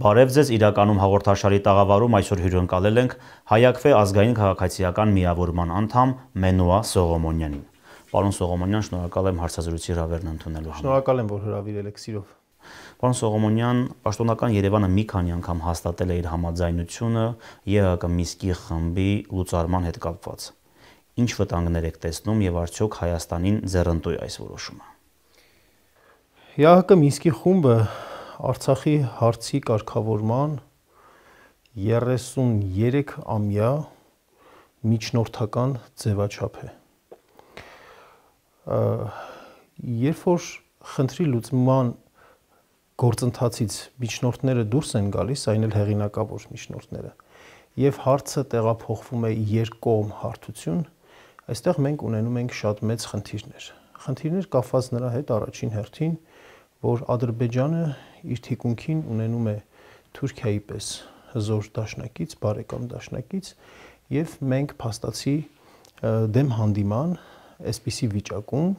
Բարև ձեզ, իրականում հաղորդաշարի տաղավարում այսօր հյուրընկալել ենք Հայակվե ազգային քաղաքացիական միավորման անդամ Մենուա Սողոմոնյանին։ Պարոն Սողոմոնյան, շնորհակալ եմ հարցազրույցի հրավերն ընդունելու համար։ Շնորհակալ եմ, որ հրավիրել եք սիրով։ Պարոն Սողոմոնյան, պաշտոնական Երևանը մի քանի անգամ հաստատել է իր համաձայնությունը ԵՀԿ Միսկի խմբի լուծարման հետ կապված։ Ինչ վտանգներ եք տեսնում եւ արդյոք Հայաստանին ձեռնտու է այս որոշումը։ ԵՀԿ Միսկի խումբը Արցախի հարցի կարգավորման 33-ամյա միջնորդական ձևաչափ է։ Երբ որ խնդրի լուծման գործընթացից միջնորդները դուրս են գալիս, այն էլ հեղինակավոր միջնորդները, եւ հարցը տեղափոխվում է երկկողմ հարթություն, այստեղ մենք ունենում ենք շատ մեծ խնդիրներ։ Խնդիրներ կապված նրա հետ առաջին հերթին, որ Ադրբեջանը իր թիկունքին ունենում է Թուրքիայի պես հզոր դաշնակից, բարեկամ դաշնակից, եւ մենք փաստացի դեմ հանդիման այսպիսի վիճակում,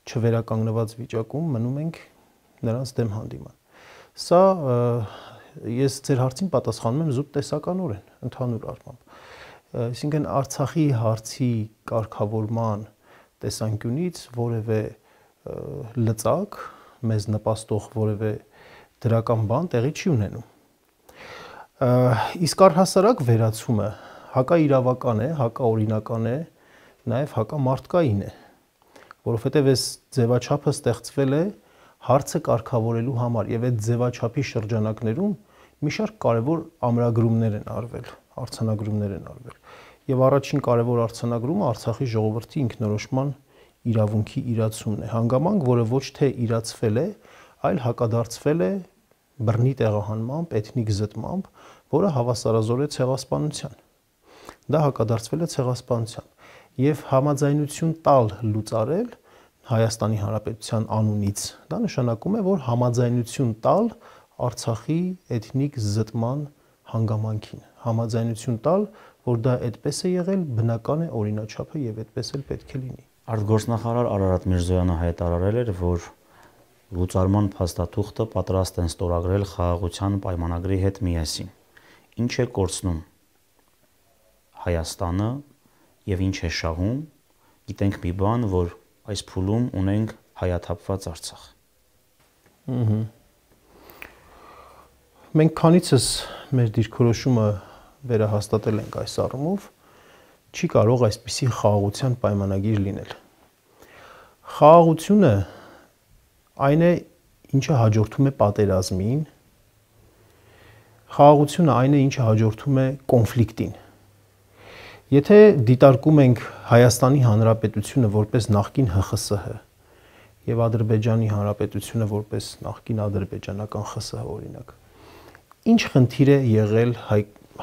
չվերականգնված վիճակում մնում ենք նրանց դեմ հանդիման։ Սա ես ձեր հարցին պատասխանում եմ զուտ տեսականորեն, ընդհանուր առմամբ։ Այսինքն Արցախի հարցի կարգավորման տեսանկյունից որևէ լծակ մեզ նպաստող որևէ դրական բան տեղի չի ունենում։ Իսկ առհասարակ վերացումը հակաիրավական է, հակաօրինական է, նաև հակամարտկային է, որովհետև այս ձևաչափը ստեղծվել է հարցը կարգավորելու համար եւ այդ ձևաչափի շրջանակներում մի շարք կարևոր ամրագրումներ են արվել, արձանագրումներ են արվել։ Եվ առաջին կարևոր արձանագրումը Արցախի ժողովրդի ինքնորոշման իրավունքի իրացումն է, հանգամանք, որը ոչ թե իրացվել է, այլ հակադարձվել է բռնի տեղահանմամբ, էթնիկ զտմամբ, որը հավասարազոր է ցեղասպանության։ Դա հակադարձվել է ցեղասպանությամբ եւ համաձայնություն տալ լուծարել Հայաստանի Հանրապետության անունից։ Դա նշանակում է, որ համաձայնություն տալ Արցախի էթնիկ զտման հանգամանքին, համաձայնություն տալ, որ դա այդպես է եղել, բնական է օրինաչափը եւ այդպես էլ պետք է լինի։ Արտգործնախարար Արարատ Միրզոյանը հայտարարել էր, որ լուծարման փաստաթուղթը պատրաստ են ստորագրել խաղաղության պայմանագրի հետ միասին։ Ինչ է կորցնում Հայաստանը եւ ինչ է շահում։ Գիտենք մի բան, որ այս փուլում ունենք հայաթափված Արցախ։ Մենք քանիցս մեր դիրքորոշումը վերահաստատել ենք այս առումով, չի կարող այսպիսի խաղաղության պայմանագիր լինել։ Խաղաղությունը այն է, ինչը հաջորդում է պատերազմին, խաղաղությունը այն է, ինչը հաջորդում է կոնֆլիկտին։ Եթե դիտարկում ենք Հայաստանի Հանրապետությունը որպես նախկին ՀԽՍՀ եւ Ադրբեջանի Հանրապետությունը որպես նախկին ադրբեջանական ԽՍՀ օրինակ, ինչ խնդիր է եղել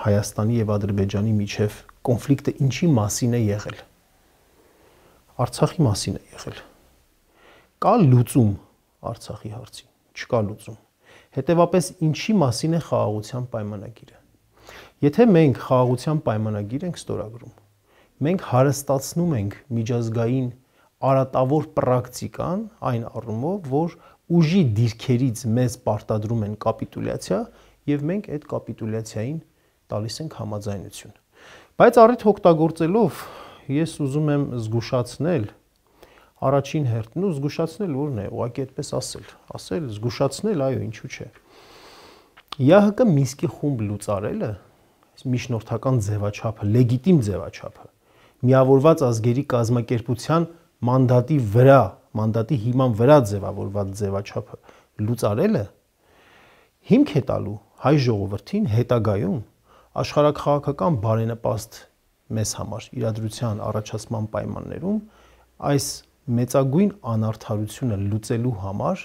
Հայաստանի եւ Ադրբեջանի միջև կոնֆլիկտը ինչի մասին է եղել։ Արցախի մասին է եղել։ Կա լուծում Արցախի հարցին, չկա լուծում։ Հետևաբար ինչի մասին է խաղաղության պայմանագիրը։ Եթե մենք խաղաղության պայմանագիր ենք ստորագրում, մենք հարստացնում ենք միջազգային արատավոր պրակտիկան այն առումով, որ ուժի դիրքերից մեզ պարտադրում են կապիտուլյացիա եւ մենք այդ կապիտուլյացիային տալիս ենք համաձայնություն։ Բայց առիթ օգտագործելով ես ուզում եմ զգուշացնել առաջին հերթին ու զգուշացնել որն է, ուղղակի այդպես ասել, զգուշացնել, այո, ինչու՞ չէ։ ԵՀԿ Միսկի խումբ լուծարելը, միջնորդական ձևաչափը, լեգիտիմ ձևաչափը, միավորված ազգերի կազմակերպության մանդատի հիման վրա ձևավորված ձևաչափը լուծարելը հիմք է տալու հայ ժողովրդին հետագայում աշխարհաքաղաքական բարենպաստ մեզ համար իրադրության առաջացման պայմաններում այս մեծագույն անարդարությունը լուծելու համար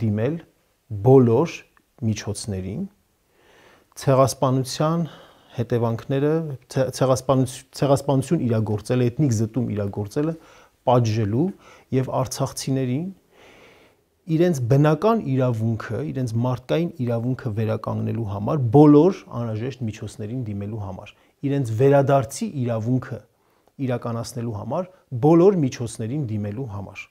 դիմել բոլոր միջոցներին, ցեղասպանության հետևանքները, ցեղասպանություն իրագործելը, էթնիկ զտում իրագործելը պատժելու եւ արցախցիներին իրենց բնական իրավունքը, իրենց մարդկային իրավունքը վերականգնելու համար բոլոր անհրաժեշտ միջոցներին դիմելու համար, իրենց վերադարձի իրավունքը իրականացնելու համար բոլոր միջոցներին դիմելու համար։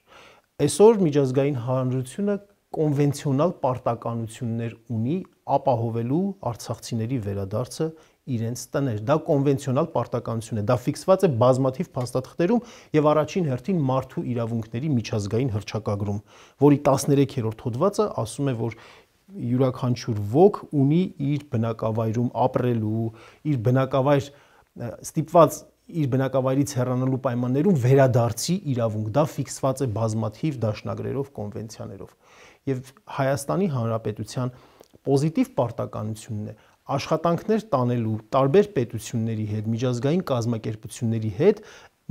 Այսօր միջազգային հանրությունը կոնվենցիոնալ պարտականություններ ունի ապահովելու արցախցիների վերադարձը իրենց տներ։ Դա կոնվենցիոնալ պարտականություն է, դա ֆիքսված է բազմաթիվ փաստաթղթերում եւ առաջին հերթին մարդու իրավունքների միջազգային հռչակագրում, որի 13-րդ հոդվածը ասում է, որ յուրաքանչյուր ոք ունի իր բնակավայրում ապրելու, իր բնակավայր ստիպված իր բնակավայրից հեռանալու պայմաններում վերադարձի իրավունք։ Դա ֆիքսված է բազմաթիվ դաշնագրերով, կոնվենցիաներով։ Եվ Հայաստանի Հանրապետության պոզիտիվ պարտականությունն է աշխատանքներ տանելու տարբեր պետությունների հետ, միջազգային կազմակերպությունների հետ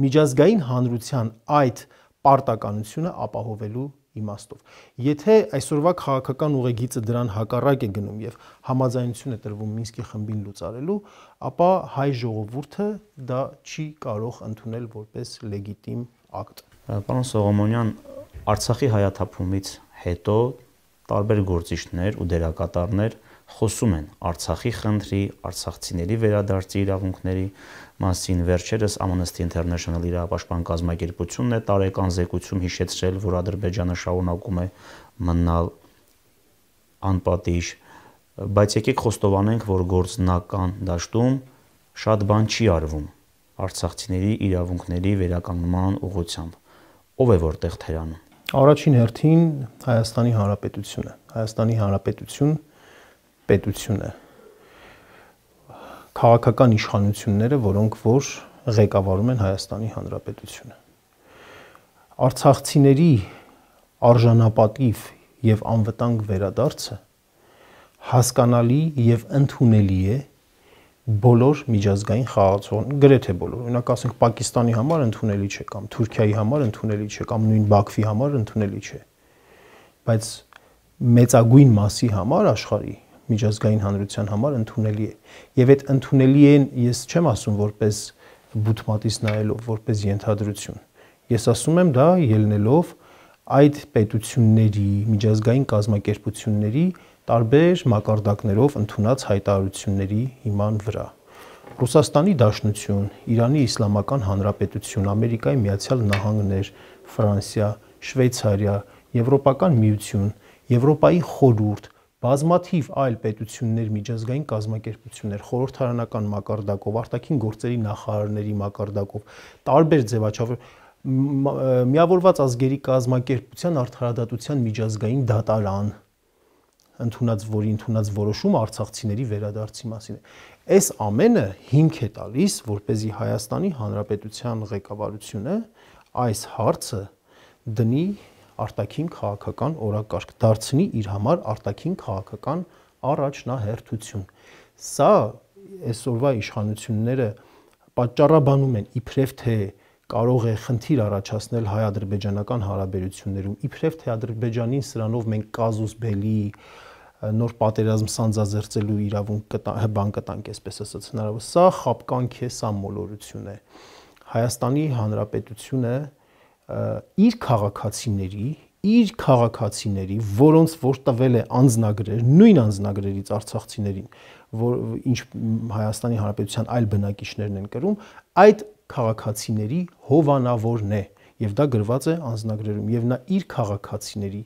միջազգային հանրության այդ պարտականությունը ապահովելու իմաստով։ Եթե այսօրվա քաղաքական ուղեգիծը դրան հակառակ է գնում եւ համաձայնություն է տրվում Մինսկի խմբին լուծարելու, ապա հայ ժողովուրդը դա չի կարող ընդունել որպես լեգիտիմ ակտ։ Պարոն Սողոմոնյան, Արցախի հայաթափումից հետո տարբեր գործիչներ ու դերակատարներ խոսում են Արցախի խնդրի, արցախցիների վերադարձի իրավունքների մասին։ Վերջերս Amnesty International իրավապաշտպան կազմակերպությունն է տարեկան զեկույցում հիշեցրել, որ Ադրբեջանը շարունակում է մնալ անպատիժ, բայց եկեք խոստովանենք, որ գործնական դաշտում շատ բան չի արվում արցախցիների իրավունքների վերականգնման ուղղությամբ։ Ով է որտեղ թերանում։ Առաջին հերթին Հայաստանի Հանրապետությունը։ Հայաստանի Հանրապետություն պետություն է։ Քաղաքական իշխանությունները, որոնք որ ղեկավարում են Հայաստանի Հանրապետությունը։ Արցախցիների արժանապատիվ եւ անվտանգ վերադարձը հասկանալի եւ ընդունելի է բոլոր միջազգային խաղացողներին, գրեթե բոլոր։ Օրինակ ասենք Պակիստանի համար ընդունելի չէ, կամ Թուրքիայի համար ընդունելի չէ, կամ նույն Բաքվի համար ընդունելի չէ։ Բայց մեծագույն մասի համար աշխարհի միջազգային հանրության համար ընդունելի է։ Եվ այդ ընդունելի են ես չեմ ասում որպես բութմատից նայելով, որպես ենթադրություն։ Ես ասում եմ դա ելնելով այդ պետությունների, միջազգային կազմակերպությունների տարբեր մակարդակներով ընդունած հայտարարությունների հիման վրա։ Ռուսաստանի Դաշնություն, Իրանի Իսլամական Հանրապետություն, Ամերիկայի Միացյալ Նահանգներ, Ֆրանսիա, Շվեյցարիա, Եվրոպական Միություն, Եվրոպայի Խորհուրդ, բազմաթիվ այլ պետություններ, միջազգային կազմակերպություններ, խորհրդարանական մակարդակով, արտաքին գործերի նախարարների մակարդակով, տարբեր ձևաչափով Միավորված ազգերի կազմակերպության արդարադատության միջազգային դատարան որի ընդունած որոշումը արցախցիների վերադարձի մասին է։ Այս ամենը հիմք է տալիս, որպեսզի Հայաստանի Հանրապետության ղեկավարությունը այս հարցը դնի արտաքին քաղաքական օրակարգ, դարձնի իր համար արտաքին քաղաքական առաջնահերթություն։ Սա այսօրվա իշխանությունները պատճառաբանում են իբրև թե կարող է խնդիր առաջացնել հայ-ադրբեջանական հարաբերություններում, իբրև թե Ադրբեջանին սրանով մենք կազուս բելի նոր պատերազմ սանձազերծելու իրավունք բան կտանք, այսպես ասած հնարավոր։ Սա խապկանք է, սա մոլորություն է։ Հայաստանի Հանրապետությունը իր քաղաքացիների, որոնց որ տվել է անձնագրեր, նույն անձնագրերից արցախցիներին, ինչ Հայաստանի Հանրապետության այլ բնակիչներն են կրում, այդ քաղաքացիների հովանավորն է, եւ դա գրված է անձնագրերում, եւ նա իր քաղաքացիների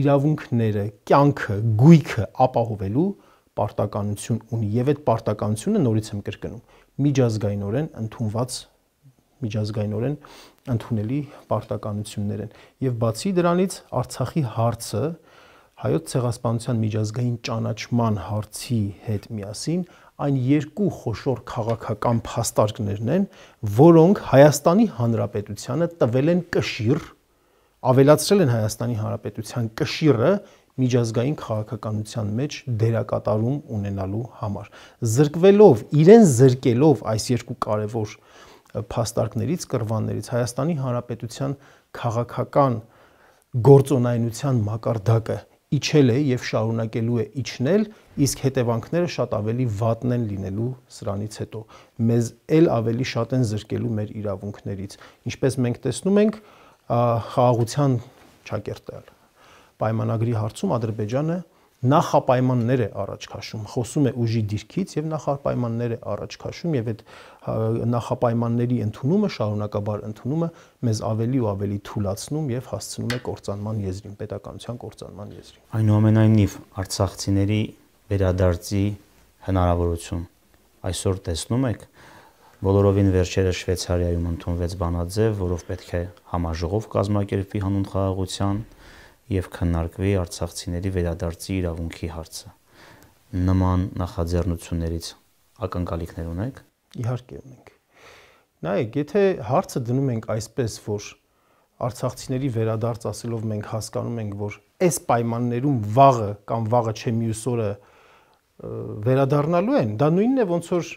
իրավունքները, կյանքը, գույքը ապահովելու պարտականություն ունի, եւ այդ պարտականությունը նորից եմ կրկնում, միջազգայինորեն ընդունված, միջազգայինորեն ընդունելի պարտականություններ են։ Եվ բացի դրանից Արցախի հարցը հայոց ցեղասպանության միջազգային ճանաչման հարցի հետ միասին այն երկու խոշոր քաղաքական փաստարկներն են, որոնք Հայաստանի Հանրապետությանը տվել են կշիռ, ավելացրել են Հայաստանի Հանրապետության կշիռը միջազգային քաղաքականության մեջ դերակատարում ունենալու համար։ Զրկվելով, իրեն զրկելով այս երկու կարևոր փաստարկներից, կռվաններից Հայաստանի Հանրապետության քաղաքական գործոնայնության մակարդակը իջել է եւ շարունակելու է իջնել, իսկ հետևանքները շատ ավելի վատն են լինելու սրանից հետո։ Մեզ էլ ավելի շատ են զրկելու մեր իրավունքներից։ Ինչպես մենք տեսնում ենք, խաղաղության ճակերտել պայմանագրի հարցում Ադրբեջանը նախապայմաններ է առաջ քաշում, խոսում է ուժի դիրքից եւ նախապայմաններ է առաջ քաշում եւ այդ նախապայմանների ընդունումը, շարունակաբար ընդունումը մեզ ավելի ու ավելի թուլացնում եւ հասցնում է կործանման եզրին, պետականության կործանման եզրին։ Այնուամենայնիվ արցախցիների վերադարձի հնարավորություն այսօր տեսնում եք։ Բոլորովին վերջերս Շվեյցարիայում ընդունվեց բանաձև, որով պետք է համաժողով կազմակերպվի հանուն խաղաղության եւ քննարկվի արցախցիների վերադարձի իրավունքի հարցը։ Նման նախաձեռնություններից ակնկալիքներ ունեք։ Իհարկե ունենք։ Նայեք, եթե հարցը դնում ենք այսպես, որ արցախցիների վերադարձ ասելով մենք հասկանում ենք, որ այս պայմաններում վաղը կամ վաղը չէ մյուս օրը վերադառնալու են, դա նույնն է ոնց որ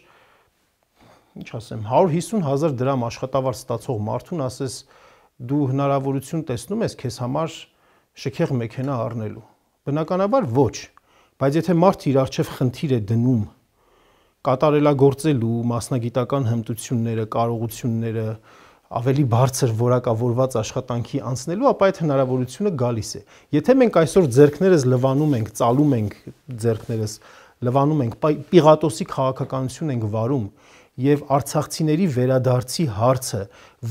ինչ ասեմ 150,000 դրամ աշխատավարձ ստացող մարդուն ասես դու հնարավորություն տեսնում ես քեզ համար շքեղ մեքենա առնելու։ Բնականաբար ոչ, բայց եթե մարդը իր առջև խնդիր է դնում կատարելագործելու մասնագիտական հմտությունները, կարողությունները, ավելի բարձր որակավորված աշխատանքի անցնելու, ապա այդ հնարավորությունը գալիս է։ Եթե մենք այսօր ձեռքներս լվանում ենք, ծալում ենք ձեռքներս, լվանում ենք, պիղատոսի քաղաքականություն ենք վարում եւ արցախցիների վերադարձի հարցը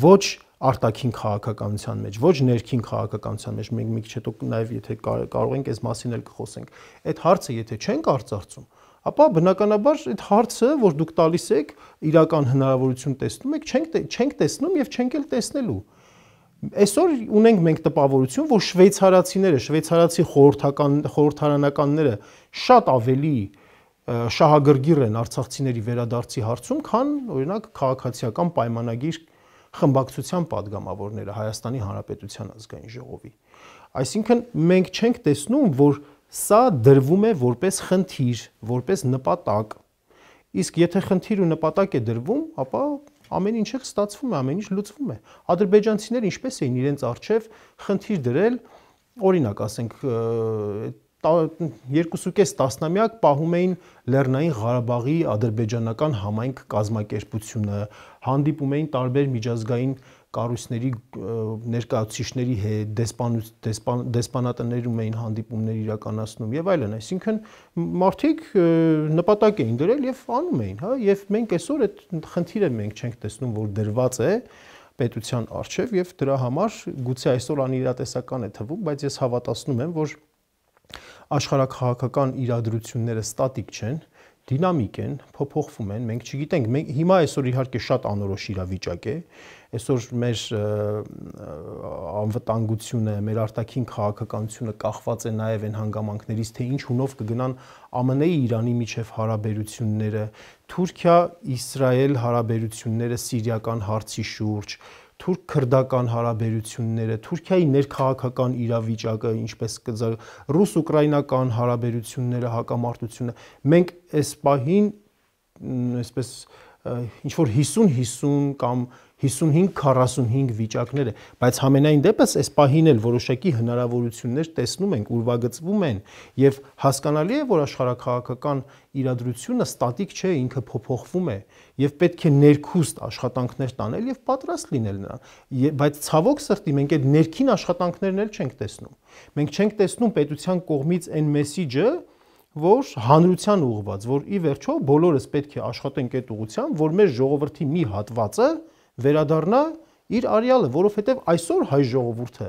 ոչ արտաքին քաղաքականության մեջ, ոչ ներքին քաղաքականության մեջ, մենք մի քիչ հետո նաեւ եթե կարող ենք այս մասին էլ կխոսենք, այդ հարցը եթե չենք արծարծում, ապա բնականաբար այդ հարցը, որ դուք տալիս եք, իրական հնարավորություն տեսնում եք, չենք տեսնում եւ չենք էլ տեսնելու։ Այսօր ունենք մենք տպավորություն, որ շվեյցարացիները, շվեյցարացի խորհրդարանականները շատ ավելի շահագրգիռ են արցախցիների վերադարձի հարցում, քան օրինակ քաղաքացիական պայմանագիր խմբակցության падգամավորները Հայաստանի Հանրապետության ազգային ժողովի։ Այսինքն մենք չենք տեսնում, որ սա դրվում է որպես խնդիր, որպես նպատակ։ Իսկ եթե խնդիր ու նպատակ է դրվում, ապա ամեն ինչ ստացվում է, ամեն ինչ լուծվում է։ Ադրբեջանցիները ինչպես էին իրենց առջև խնդիր դրել, օրինակ ասենք 2.5 տասնամյակ պահում էին Լեռնային Ղարաբաղի ադրբեջանական համայնք կազմակերպությունը, հանդիպում էին տարբեր միջազգային կառույցների ներկայացուցիչների հետ, դեսպանատներում էին հանդիպումներ իրականացնում եւ այլն, այսինքն մարդիկ նպատակ էին դրել եւ անում էին, հա, եւ մենք այսօր այդ խնդիրը մենք չենք տեսնում, որ դրված է պետության առջև եւ դրա համար գուցե այսօր անիրատեսական է թվում, բայց ես հավատացնում եմ, որ աշխարհակաղակական իրադրությունները ստատիկ չեն, դինամիկ են, փոփոխվում են, մենք չգիտենք, հիմա այսօր իհարկե շատ անորոշ իրավիճակ է, այսօր մեր անվտանգությունը, մեր արտաքին քաղաքականությունը կախված է նաև այն հանգամանքներից, թե ինչ հունով կգնան ԱՄՆ-ի Իրանի միջև հարաբերությունները, Թուրքիա-Իսրայել հարաբերությունները սիրիական հարցի շուրջ, թուրք-քրդական հարաբերությունները, Թուրքիայի ներքաղաքական իրավիճակը, ինչպես ռուս-ուկրաինական հարաբերությունները, հակամարտությունը, մենք այս պահին այսպես ինչ որ 50-50 կամ 55-45 վիճակներ է, բայց համենայն դեպս այս պահին էլ որոշակի հնարավորություններ տեսնում ենք, ուրվագծվում են եւ հասկանալի է, որ աշխարհակաղակական իրադրությունը ստատիկ չէ, ինքը փոփոխվում է եւ պետք է ներքուստ աշխատանքներ տանել եւ պատրաստ լինել նրան, բայց ցավոք սրտի մենք այդ ներքին աշխատանքներն էլ չենք տեսնում։ Մենք չենք տեսնում պետության կողմից այն մեսիջը, որ հանրության ուղղված, որ ի վերջո բոլորս պետք է աշխատենք այդ ուղղությամբ, որ մեր ժողովրդի մի հատվածը վերադառնա իր արյալը, որովհետև այսօր հայ ժողովուրդը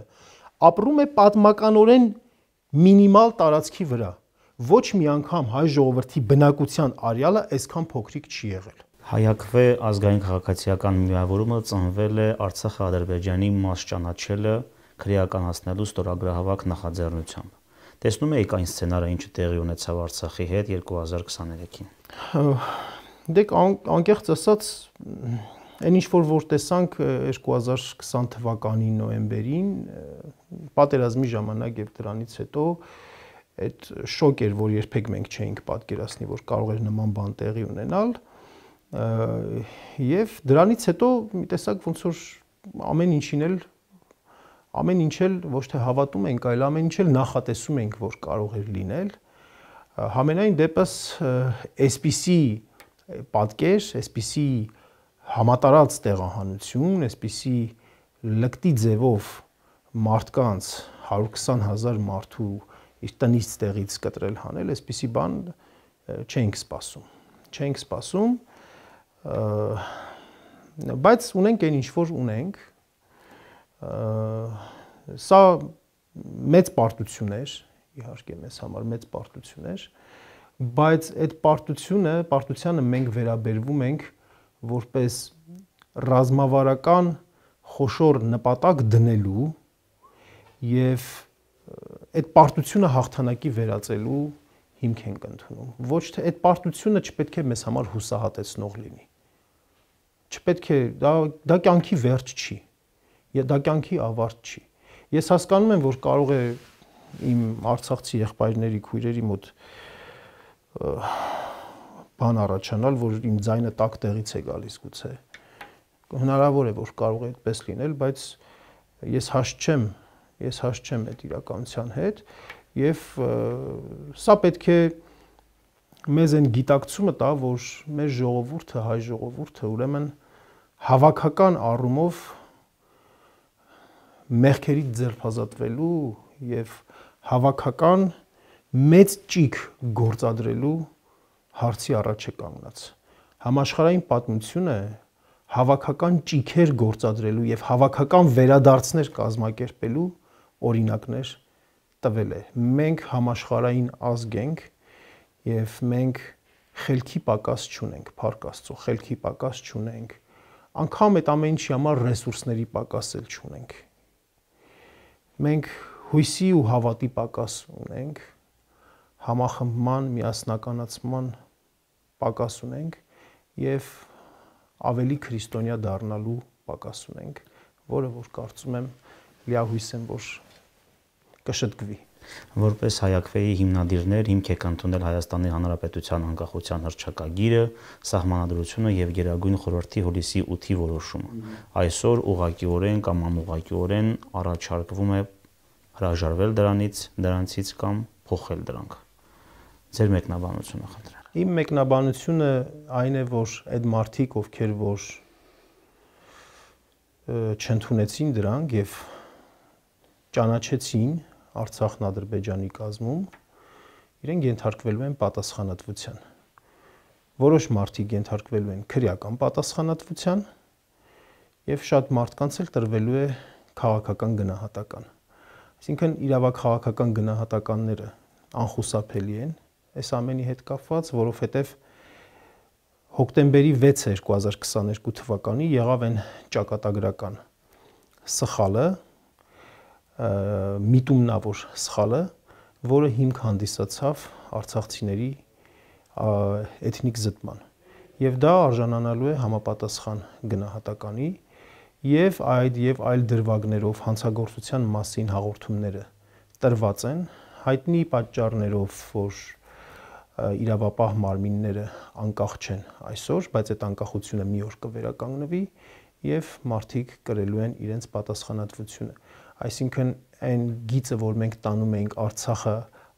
ապրում է պատմականորեն մինիմալ տարածքի վրա։ Ոչ մի անգամ հայ ժողովրդի բնակության արյալը այսքան փոքրիկ չի եղել։ Հայաքվե ազգային քաղաքացիական միավորումը ծնվել է Արցախը Ադրբեջանի մաս ճանաչելը քրեականացնելու ստորագրահավաք նախաձեռնությամբ։ Տեսնում եք այն սցենարը, ինչը տեղի ունեցավ Արցախի հետ 2023-ին։ Դեք անկեղծ ասած, այն ինչ որ տեսանք 2020 թվականի նոյեմբերին, պատերազմի ժամանակ եւ դրանից հետո այդ շոկ էր, որ երբեք մենք չէինք պատկերացնի, որ կարող էր նման բան տեղի ունենալ, եւ դրանից հետո մի տեսակ ոնց որ ամեն ինչ էլ ոչ թե հավատում ենք, այլ ամեն ինչ էլ նախատեսում ենք, որ կարող էր լինել։ Համենայն դեպս այսպիսի պատկեր, այսպիսի համատարած տեղահանություն, այսպիսի լկտի ձևով մարդկանց 120,000 մարդու իր տնից տեղից կտրել հանել, այսպիսի բան չենք սպասում, բայց ունենք այն ինչ որ ունենք, սա մեծ պարտություն էր, իհարկե մեզ համար մեծ պարտություն էր, բայց այդ պարտությանը մենք վերաբերվում ենք որպես ռազմավարական խոշոր նպատակ դնելու եւ այդ պարտությունը հաղթանակի վերածելու հիմք ենք ընդունում։ Ոչ թե այդ պարտությունը չպետք է մեզ համար հուսահատեցնող լինի։ Չպետք է դա կյանքի վերջ չի։ Դա կյանքի ավարտ չի։ Ես հասկանում եմ, որ կարող է իմ արցախցի եղբայրների, քույրերի մոտ բան առաջանալ, որ իմ ձայնը տակ տեղից է գալիս գուցե։ Հնարավոր է, որ կարող է այդպես լինել, բայց ես հաշտ չեմ այդ իրականության հետ եւ սա պետք է մեզ այն գիտակցումը տա, որ մեր ժողովուրդը, հայ ժողովուրդը ուրեմն հավաքական առումով մեղքերից ձերբազատվելու եւ հավաքական մեծ ճիգ գործադրելու հարցի առաջ է կանգնած։ Համաշխարհային պատմությունը հավաքական ճիգեր գործադրելու եւ հավաքական վերադարձներ կազմակերպելու օրինակներ տվել է։ Մենք համաշխարհային ազգ ենք եւ մենք խելքի պակաս չունենք, փառք Աստծո, խելքի պակաս չունենք։ Անկամ այդ ամեն ինչի համար ռեսուրսների պակաս էլ չունենք։ Մենք հույսի ու հավատի պակաս ունենք, համախմբման, միասնականացման պակաս ունենք եւ ավելի քրիստոնյա դառնալու պակաս ունենք, որը որ կարծում եմ լիահույս եմ, որ կշտկվի։ Որպես Հայաքվեի հիմնադիրներ հիմք եք ընդունել Հայաստանի Հանրապետության անկախության հռչակագիրը, Սահմանադրությունը եւ Գերագույն խորհրդի հուլիսի 8-ի որոշումը։ Այսօր ուղղակիորեն կամ անուղղակիորեն առաջարկվում է հրաժարվել դրանցից կամ փոխել դրանք։ Ձեր մեկնաբանությունը խնդրեմ։ Իմ մեկնաբանությունը այն է, որ այդ մարդիկ, ովքեր որ չընդունեցին դրանք եւ ճանաչեցին Արցախն Ադրբեջանի կազմում, իրենք ենթարկվելու են պատասխանատվության։ Որոշ մարդիկ ենթարկվելու են քրեական պատասխանատվության եւ շատ մարդկանց էլ տրվելու է քաղաքական գնահատական։ Այսինքն իրավաքաղաքական գնահատականները անխուսափելի են այս ամենի հետ կապված, որովհետև հոկտեմբերի 6-ը 2022 թվականի եղավ այն ճակատագրական սխալը, միտումնավոր սխալը, որը հիմք հանդիսացավ արցախցիների էթնիկ զտման։ Եվ դա արժանանալու է համապատասխան գնահատականի եւ այլ դրվագներով հանցագործության մասին հաղորդումները տրված են հայտնի պատճառներով, որ իրավապահ մարմինները անկախ չեն այսօր, բայց այդ անկախությունը մի օր կվերականգնվի եւ մարդիկ կրելու են իրենց պատասխանատվությունը։ Այսինքն այն գիծը, որ մենք տանում ենք Արցախը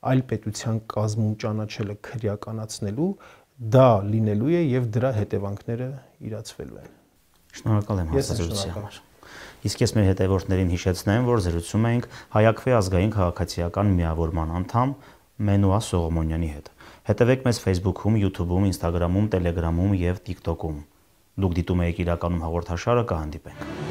այլ պետության կազմում ճանաչելը քրեականացնելու, դա լինելու է եւ դրա հետևանքները իրացվելու են։ Շնորհակալ եմ հասցեության համար։ Իսկ ես մեր հետևորդներին հիշեցնեմ, որ զրուցում ենք Հայաքվե ազգային քաղաքացիական միավորման անդամ Մենուա Սողոմոնյանի հետ։ Հետևեք մեզ Facebook-ում, YouTube-ում, Instagram-ում, Telegram-ում եւ TikTok-ում։ Դուք դիտում եք իրականում հաղորդաշարը, կհանդիպենք։